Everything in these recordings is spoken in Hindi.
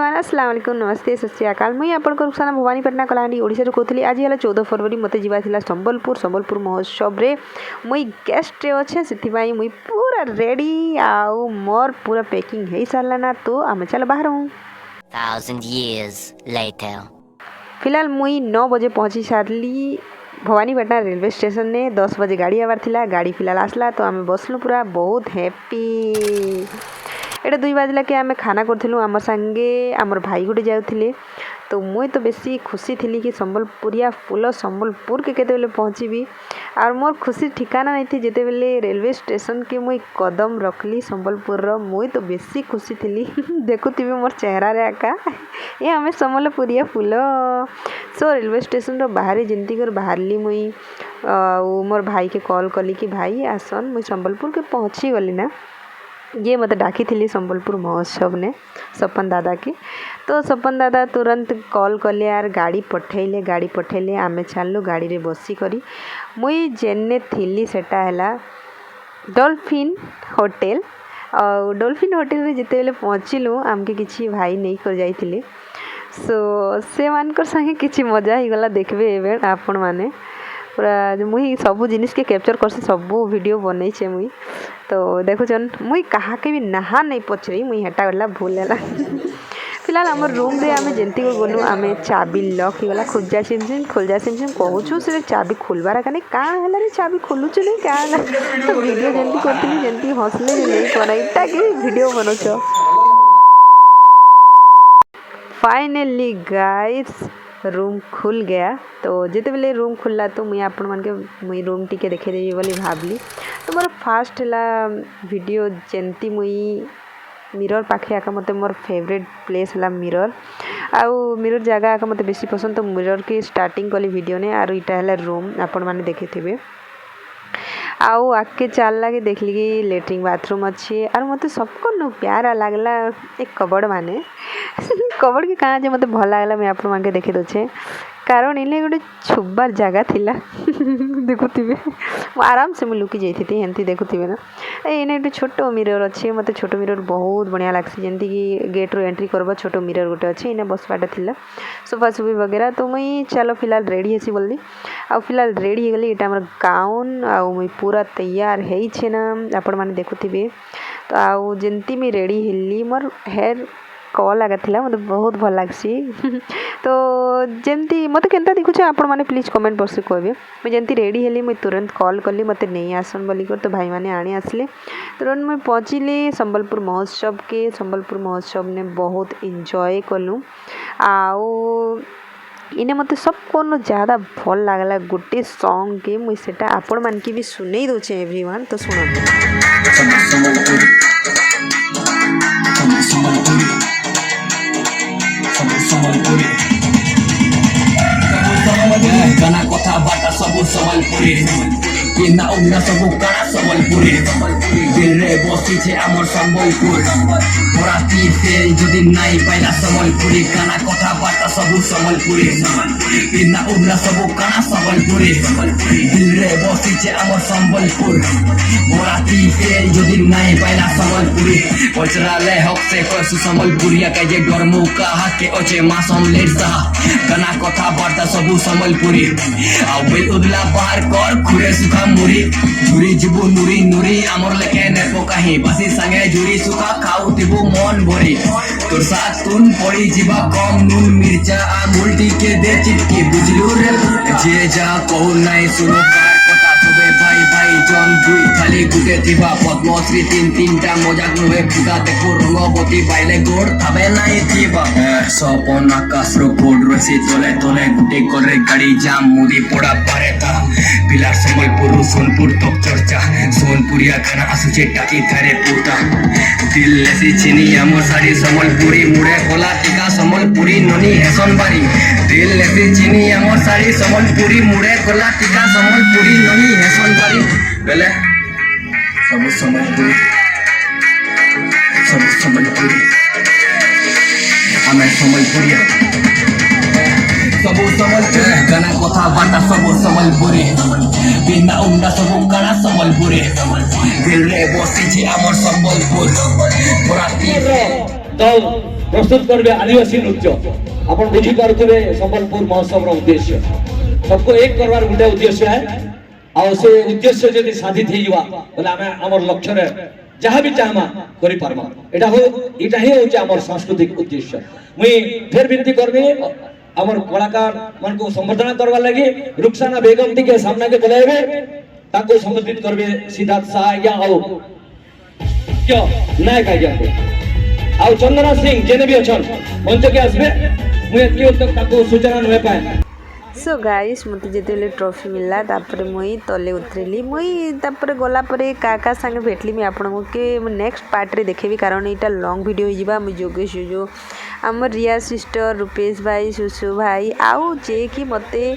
एवरीवन अस्सलाम वालेकुम नमस्ते सत श्री अकाल मुई आपण रुखसाना भवानीपाटना कलाहांडी ओडिशा कहती आज है 14 फरवरी मत जावा संबलपुर महोत्सव रे मुई गेस्ट रे अच्छे से मुई पूरा रेडी आउ मोर पूरा पैकिंग हो सारा ना तो आम चल बाहर हूँ। 1000 years later फिलहाल मुई 9 बजे पहुँची सारी भवानीपाटना रेलवे स्टेशन ने 10 बजे गाड़ी आवार थिला गाड़ी फिलहाल आसला तो आम बसलु पूरा बहुत हैप्पी। एटा 2 बजला के आम खाना करूँ आम सांगे आमर भाई गोटे जाऊे तो मुई तो बेसी खुशी थी कि संबलपुरिया फुल संबलपुर के केते पहुँची और मोर खुशी ठिकाना नहीं थी जिते बेले रेलवे स्टेशन के मुई कदम रखली संबलपुर मुई तो बेसी खुशी थी देखुथी मोर चेहरा रे आका ये आम संबलपुरिया फुल सो रेलवे स्टेशन रो बाहर जमती कर बाहरली मुई मोर भाई के कॉल कली कि भाई आसन मुई संबलपुर के पहुँची गली ना ये मत डाकी थी संबलपुर महोत्सव ने सपन दादा की तो सपन दादा तुरंत कॉल कले यार गाड़ी पठेले आमे चलू गाड़ी रे बसी करी मुई जेने थिली सेटा है डॉल्फिन होटेल और डॉल्फिन होटेल रे जिते बेले पहुँचलु आमके किसी भाई नहीं कर जाइथिले सो से मानकर संगे किसी मजा ही गला देखबे एबे आपण माने पूरा मुई सबू जिनिस के कैप्चर करसी सबू वीडियो बनई छे मुई तो देखुन मुई कहा के भी नहा नहीं पचरी मुई हेटा गला भूल है फिलहाल आम रूम रे आम जंती गलु आम चाबी लक होगा खोजा सिम कहूँ से चाबी खोलबार का काण है चाबी खोलुच नहीं क्या तो वीडियो जमी करी जमी हसले नहीं करा कि वीडियो बनाच फाइनली गाइस रूम खुल गया तो जिते बेले रूम खुलला तो मुई आपण मान के मुई रूम टिके देखे देवी बोली भावली तो मोर फास्ट है वीडियो जंती मुई मिरर पाखे आका मते मोर फेवरेट प्लेस है मिरर आउ मिरर जगह आका मते बेसी पसंद तो मिरर की स्टार्टिंग कली वीडियो ने आर इटा है रूम आपण माने देखि थिबे आउ आगे चल लगे देखली कि लेट्रिन बाथरूम अच्छी और मत सबको नु प्यारा लगला एक कबड़ माने कबड़ के कहाँ मत भल लगला मैं आप देखे दे कारण इले गोटे छुबार जगह थिला देखुवे आराम से मुझे लुकी जाती एमती देखुवे ना एने गोटे छोट मिरर अच्छे मत छोट मिरर बहुत बढ़िया लगसी जमी कि गेट रू एंट्री करब छोट मिरर गोटे अच्छे इने बसवाटा थिला सोफा सुफी वगैरह तो मुई चलो फिलहाल रेडी हेसी बोली आ फिलहाल रेडी हो गली ये आम गाउन आउ मुई पूरा तैयार है ना आपण मैंने देखुवे तो आउ जमती मुई रेडी हेली मोर हेयर कल आगा थिला मत बहुत भल लगसी तो जमती मत केनता देखुछ आपण माने प्लीज कमेंट बॉक्स रे कहबे मैं जमती रेडी हेली मैं तुरंत कॉल कली मत नहीं आसन बोली कर तो भाई माने आने आसले तुरंत मैं पहुँचली संबलपुर महोत्सव ने बहुत एंजॉय कलु आउ इने मत सब कोनो ज़्यादा भल लगला गोटे सॉन्ग के मुई सेटा आपण मान के भी सुनई दोचे एवरीवन तो सुनो गाना कथा बाटा सबू संबलपुरी ये ना उगना सबू गाना संबलपुरी दिल रे बसी छे आमर संबलपुर राती तेल जदि नाई पाइला संबलपुरी गाना कथा बाटा सबू संबलपुरी ये ना उगना सबू गाना संबलपुरी दिल रे बसी छे आमर संबलपुर राती तेल जदि नाई पाइला संबलपुरी पचरा ले हक से कसु संबलपुरिया का जे डरमु कहा के ओचे मासम लेसा गाना कथा बाटा सबू संबलपुरी आउ बेल उदला बाहर कर खुरे सुखा मुरी झुरी जिबु नुरी नुरी आमर लेके नेपो काही बासी संगे झुरी सुखा खाऊ तिबु मन भरी तोर साथ तुन पड़ी जीवा कम नून मिर्चा आ मुल्टी के दे चिटकी बुझलू रे जे जा कहू नहीं सुनो कार कथा सबे भाई भाई जन दुई खाली गुटे थिबा पद्मश्री तीन टा मजाक नुहे फुटा देखो रंगवती बाइले गोड़ थाबे नहीं थिबा सपन आकाश रो कोड रसी तोले तोले गुटे करे गाड़ी जाम मुदी पड़ा पारे ता पिलार संबलपुर सोनपुर तक चर्चा सोनपुरिया खाना आसुचे टाकी थारे पुता दिल लेसी चिनी आमर साड़ी संबलपुरी मुड़े कोला टिका संबलपुरी ननी हेसन बारी दिल लेसी चिनी आमर साड़ी संबलपुरी मुड़े कोला टिका संबलपुरी ननी हेसन बारी बेले सब संबलपुरी हमें संबलपुरिया सबू संबलपुरी गाना कथा बाटा सबू संबलपुरी बिना उंडा सबू गाना संबलपुरी दिल रे बसी छे आमर संबलपुर राती रे दल प्रस्तुत करेंगे आदिवासी नृत्य आप बुझी पारे संबलपुर महोत्सव उद्देश्य सबको एक करवार गोटे उद्देश्य है आ से उद्देश्य जब साधित हो आम लक्ष्य जहाँ भी चाहमा करि पारमा एटा ही होचे आमर सांस्कृतिक उद्देश्य मुई फिर विनती करबी आमर कलाकार मन को संवर्धना करवा लगी रुखसाना बेगम टी के सामना के बुलाएबे ताको संबोधित करबे सिद्धार्थ शाह या आओ क्यों नायक आ गया आओ चंदना सिंह जेने भी अछन मंच के आसबे मुई एतकी तक ताको सूचना न पाए सो गाइस मत जिते ट्रॉफी मिलला तापर मुई तले उतरली मुई तापर गला परे का संगे भेटली मुई आपन के नेक्स्ट पार्ट रे देखेबी कारण एटा लॉन्ग वीडियो हो जिबा मुई जोगेश जो आम रिया सिस्टर रूपेश भाई सुसु भाई आउ जे कि मते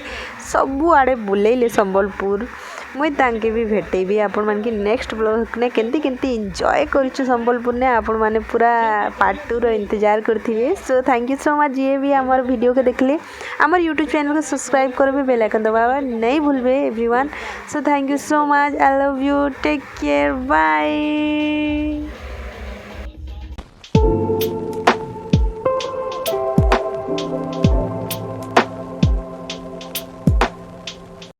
सबु आड़े बुलेइले संबलपुर मुई तांके भी भेटेबी आपण मान की नेक्स्ट ब्लॉग ने केंती केंती एंजॉय करिछु संबलपुर ने आपण माने पूरा पार्ट 2 रो इंतजार करथिबे। So thank you so much जे भी हमर वीडियो के देखले हमर यूट्यूब चैनल को सब्सक्राइब करबे बेल आइकन दबावा नहीं भूलबे everyone. So thank you so much I love you take care bye.